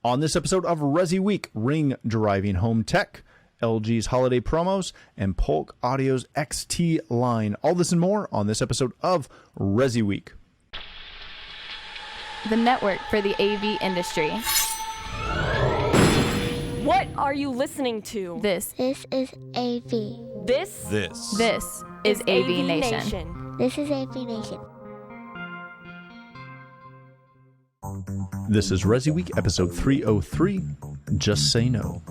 On this episode of ResiWeek, Ring driving home tech, LG's holiday promos, and Polk Audio's XT line. All this and more on this episode of ResiWeek. The network for the AV industry. What are you listening to? This is AV. This is AVNation. This is AVNation. This is ResiWeek, episode 303, Just Say No.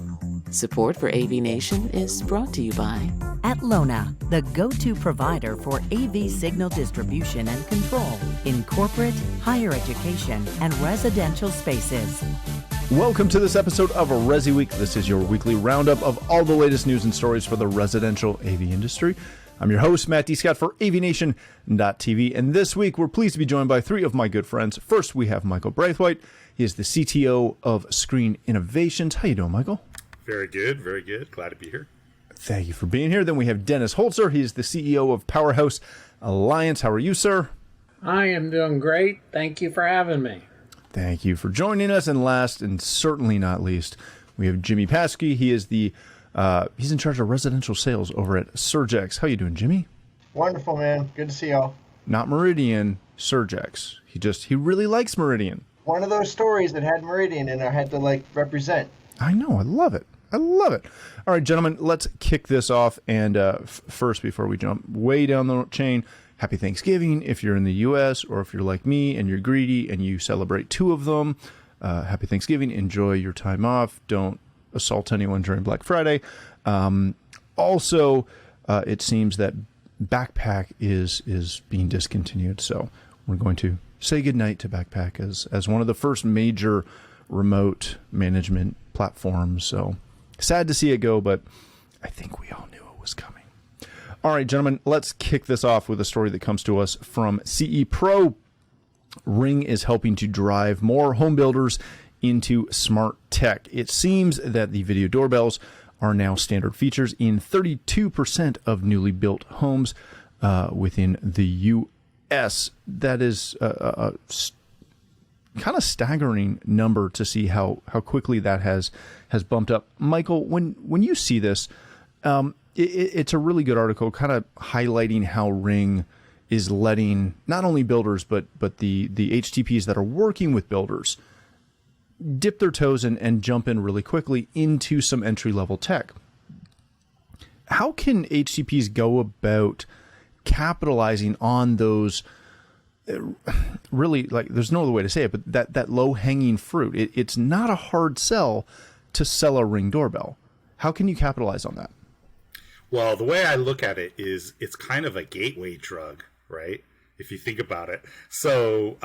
Support for AVNation is brought to you by at Lona, the go-to provider for AV signal distribution and control in corporate, higher education, and residential spaces. Welcome to this episode of ResiWeek. This is your weekly roundup of all the latest news and stories for the residential AV industry. I'm your host, Matt D. Scott for AVNation.tv, and this week we're pleased to be joined by three of my good friends. First, we have Michael Braithwaite. He is the CTO of Screen Innovations. How you doing, Michael? Very good, very good. Glad to be here. Thank you for being here. Then we have Dennis Holzer. He is the CEO of Powerhouse Alliance. How are you, sir? I am doing great. Thank you for having me. Thank you for joining us. And last, and certainly not least, we have Jimmy Paskey. He is the he's in charge of residential sales over at Surgex. How you doing, Jimmy? Wonderful, man. Good to see y'all. Not Meridian, Surgex. He really likes Meridian. One of those stories that had Meridian and I had to represent. I know. I love it. I love it. All right, gentlemen, let's kick this off. And first, before we jump way down the chain, happy Thanksgiving if you're in the U.S. or if you're like me and you're greedy and you celebrate two of them. Happy Thanksgiving. Enjoy your time off. Don't assault anyone during Black Friday. Also, it seems that Backpack is being discontinued. So we're going to say goodnight to Backpack as one of the first major remote management platforms. So sad to see it go, but I think we all knew it was coming. All right, gentlemen, let's kick this off with a story that comes to us from CE Pro. Ring is helping to drive more home builders into smart tech. It seems that the video doorbells are now standard features in 32% of newly built homes within the U.S. That is a kind of staggering number to see how quickly that has bumped up. Michael, when you see this, it's a really good article kind of highlighting how Ring is letting not only builders but the HTPs that are working with builders dip their toes and jump in really quickly into some entry-level tech. How can HTPs go about capitalizing on those really, there's no other way to say it, but that low-hanging fruit? It's not a hard sell to sell a Ring doorbell. How can you capitalize on that? Well, the way I look at it is it's kind of a gateway drug, right? If you think about it. So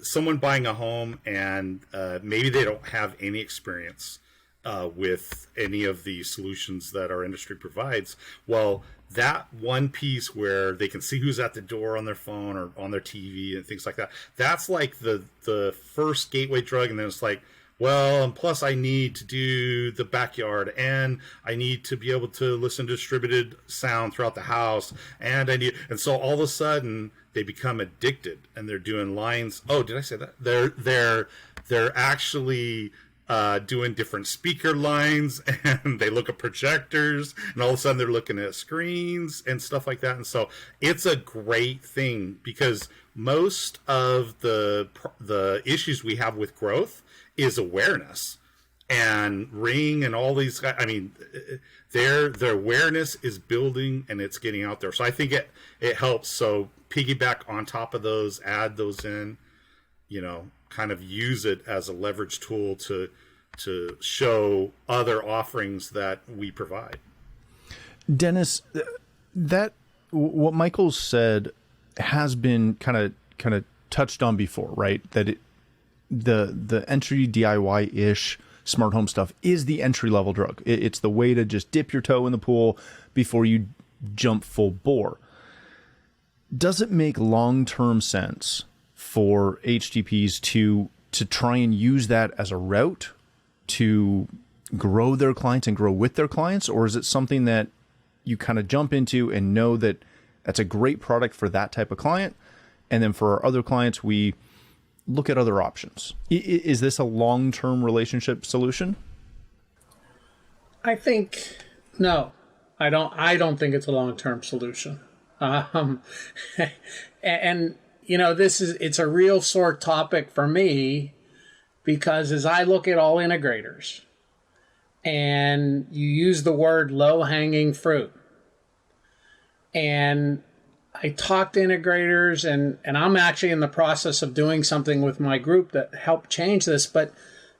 someone buying a home and maybe they don't have any experience with any of the solutions that our industry provides. Well, that one piece where they can see who's at the door on their phone or on their TV and things like that, that's like the first gateway drug. And then it's like, well, and plus I need to do the backyard and I need to be able to listen to distributed sound throughout the house. And so all of a sudden they become addicted and they're doing lines. Oh, did I say that? They're actually doing different speaker lines and they look at projectors and all of a sudden they're looking at screens and stuff like that. And so it's a great thing because most of the issues we have with growth is awareness, and Ring and all these guys. I mean, their awareness is building and it's getting out there. So I think it helps. So piggyback on top of those, add those in, kind of use it as a leverage tool to show other offerings that we provide. Dennis, that what Michael said has been kind of touched on before, right? That the entry DIY-ish smart home stuff is the entry-level drug. It's the way to just dip your toe in the pool before you jump full bore. Does it make long-term sense for HTPs to try and use that as a route to grow their clients and grow with their clients? Or is it something that you kind of jump into and know that that's a great product for that type of client, and then for our other clients, we look at other options. Is this a long-term relationship solution? I think no. I don't think it's a long-term solution. And it's a real sore topic for me, because as I look at all integrators, and you use the word low-hanging fruit, and I talk to integrators, and I'm actually in the process of doing something with my group that helped change this, but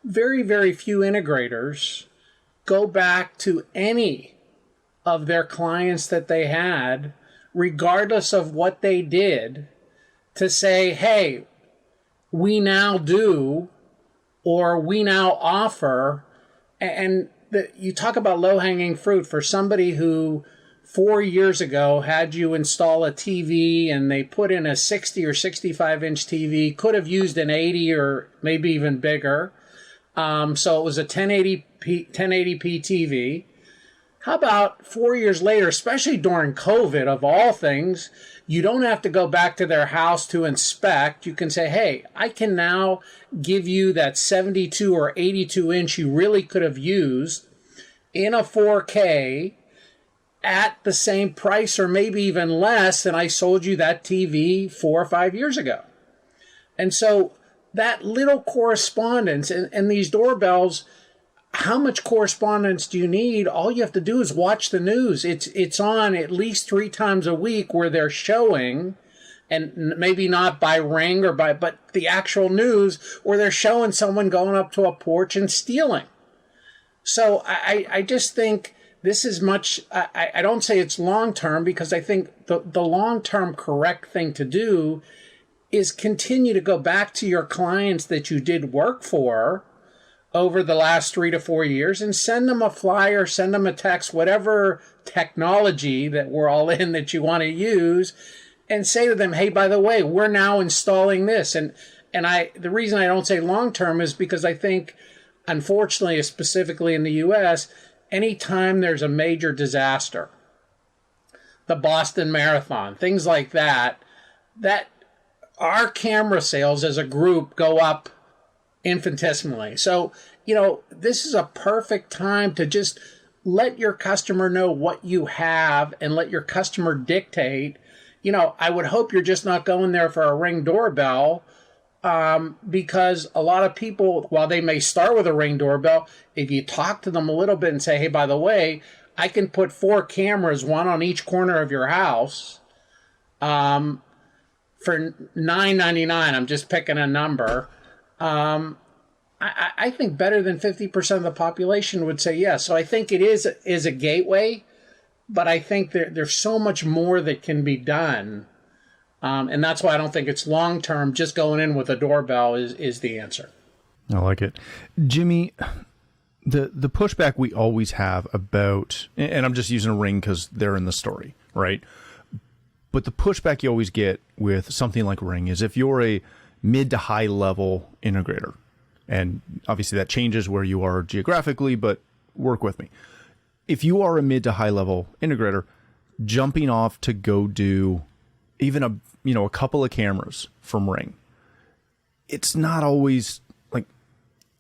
very, very few integrators go back to any of their clients that they had, regardless of what they did, to say, hey, we now do, or we now offer. And you talk about low-hanging fruit for somebody who 4 years ago had you install a TV and they put in a 60 or 65-inch TV, could have used an 80 or maybe even bigger. So it was a 1080p TV. How about 4 years later, especially during COVID, of all things, you don't have to go back to their house to inspect. You can say, hey, I can now give you that 72 or 82 inch you really could have used in a 4K at the same price, or maybe even less than I sold you that TV 4 or 5 years ago. And so that little correspondence, and these doorbells, how much correspondence do you need? All you have to do is watch the news. It's on at least 3 times a week where they're showing, and maybe not by Ring but the actual news, where they're showing someone going up to a porch and stealing. So I just think this is much, I don't say it's long-term, because I think the long-term correct thing to do is continue to go back to your clients that you did work for over the last 3 to 4 years and send them a flyer, send them a text, whatever technology that we're all in that you want to use, and say to them, hey, by the way, we're now installing this. And the reason I don't say long-term is because I think, unfortunately, specifically in the U.S., anytime there's a major disaster, the Boston Marathon, things like that our camera sales as a group go up infinitesimally. So, this is a perfect time to just let your customer know what you have and let your customer dictate. I would hope you're just not going there for a Ring doorbell, because a lot of people, while they may start with a Ring doorbell, if you talk to them a little bit and say, hey, by the way, I can put 4 cameras, one on each corner of your house, for $9.99, I'm just picking a number, I think better than 50% of the population would say yes. So I think it is a gateway, but I think there's so much more that can be done. And that's why I don't think it's long-term. Just going in with a doorbell is the answer. I like it. Jimmy, the pushback we always have about, and I'm just using a Ring because they're in the story, right? But the pushback you always get with something like Ring is if you're a mid to high level integrator, and obviously that changes where you are geographically, but work with me. If you are a mid to high level integrator, jumping off to go do even a couple of cameras from Ring, it's not always like,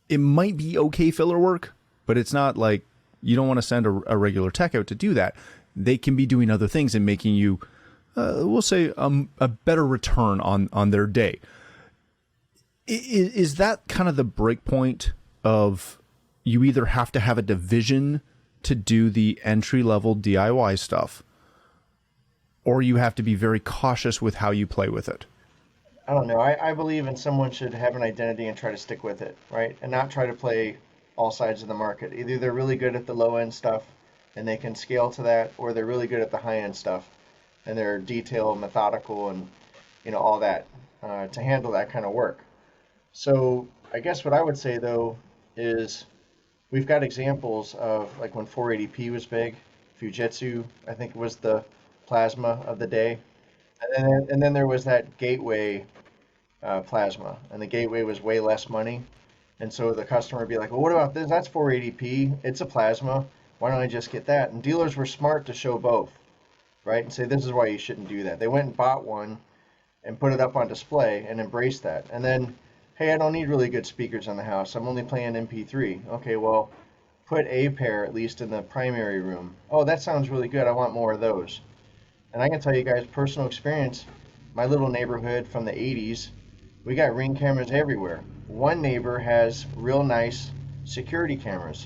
it might be okay filler work, but it's not like you don't want to send a regular tech out to do that. They can be doing other things and making you, we'll say, a better return on their day. Is that kind of the break point of you either have to have a division to do the entry-level DIY stuff, or you have to be very cautious with how you play with it? I don't know. I believe in someone should have an identity and try to stick with it, right? And not try to play all sides of the market. Either they're really good at the low-end stuff and they can scale to that, or they're really good at the high-end stuff and they're detailed, methodical, and all that to handle that kind of work. So I guess what I would say, though, is we've got examples of, like, when 480p was big, Fujitsu, I think, was the plasma of the day. And then there was that gateway plasma, and the gateway was way less money. And so the customer would be like, well, what about this? That's 480p. It's a plasma. Why don't I just get that? And dealers were smart to show both, right? And say, this is why you shouldn't do that. They went and bought one and put it up on display and embraced that. And then Hey, I don't need really good speakers in the house. I'm only playing MP3. Okay, well, put a pair at least in the primary room. Oh, that sounds really good. I want more of those. And I can tell you guys, personal experience, my little neighborhood from the 80s, we got Ring cameras everywhere. One neighbor has real nice security cameras.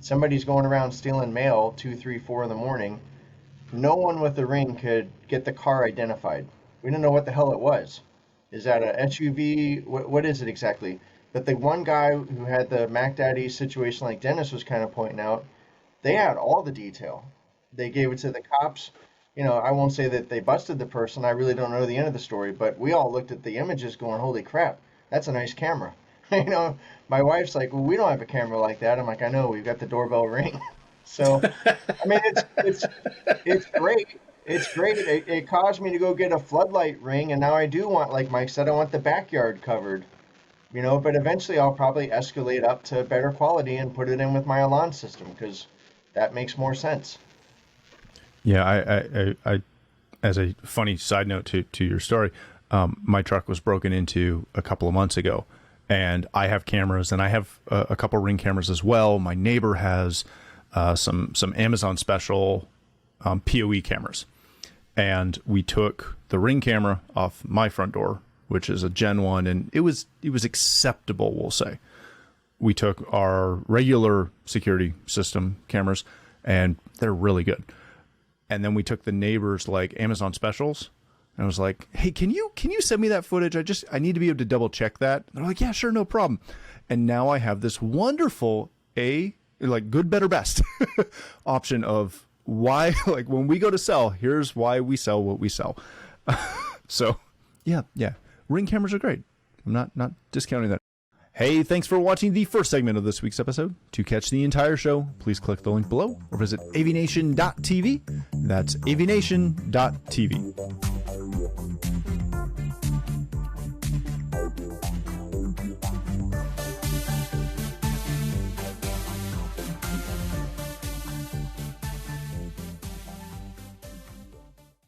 Somebody's going around stealing mail 2, 3, 4 in the morning. No one with a Ring could get the car identified. We didn't know what the hell it was. Is that a SUV? What is it exactly? But the one guy who had the Mac Daddy situation, like Dennis was kind of pointing out, they had all the detail. They gave it to the cops. You know, I won't say that they busted the person. I really don't know the end of the story, but we all looked at the images going, holy crap, that's a nice camera. You know, my wife's like, well, we don't have a camera like that. I'm like, I know, we've got the doorbell Ring. So, I mean, it's great. It's great. It caused me to go get a floodlight Ring, and now I do want, like Mike said, I want the backyard covered. You know, but eventually I'll probably escalate up to better quality and put it in with my alarm system, because that makes more sense. Yeah, I as a funny side note to your story, my truck was broken into a couple of months ago, and I have cameras, and I have a couple Ring cameras as well. My neighbor has some Amazon special PoE cameras, and we took the Ring camera off my front door, which is a Gen 1, and it was acceptable, we'll say. We took our regular security system cameras, and they're really good. And then we took the neighbor's like Amazon specials, and I was like, hey, can you send me that footage? I need to be able to double check that. And they're like, yeah, sure, no problem. And now I have this wonderful like good, better, best option of why, like when we go to sell, here's why we sell what we sell. So yeah. Ring cameras are great. I'm not discounting that. Hey, thanks for watching the first segment of this week's episode. To catch the entire show, please click the link below or visit avnation.tv. That's avnation.tv.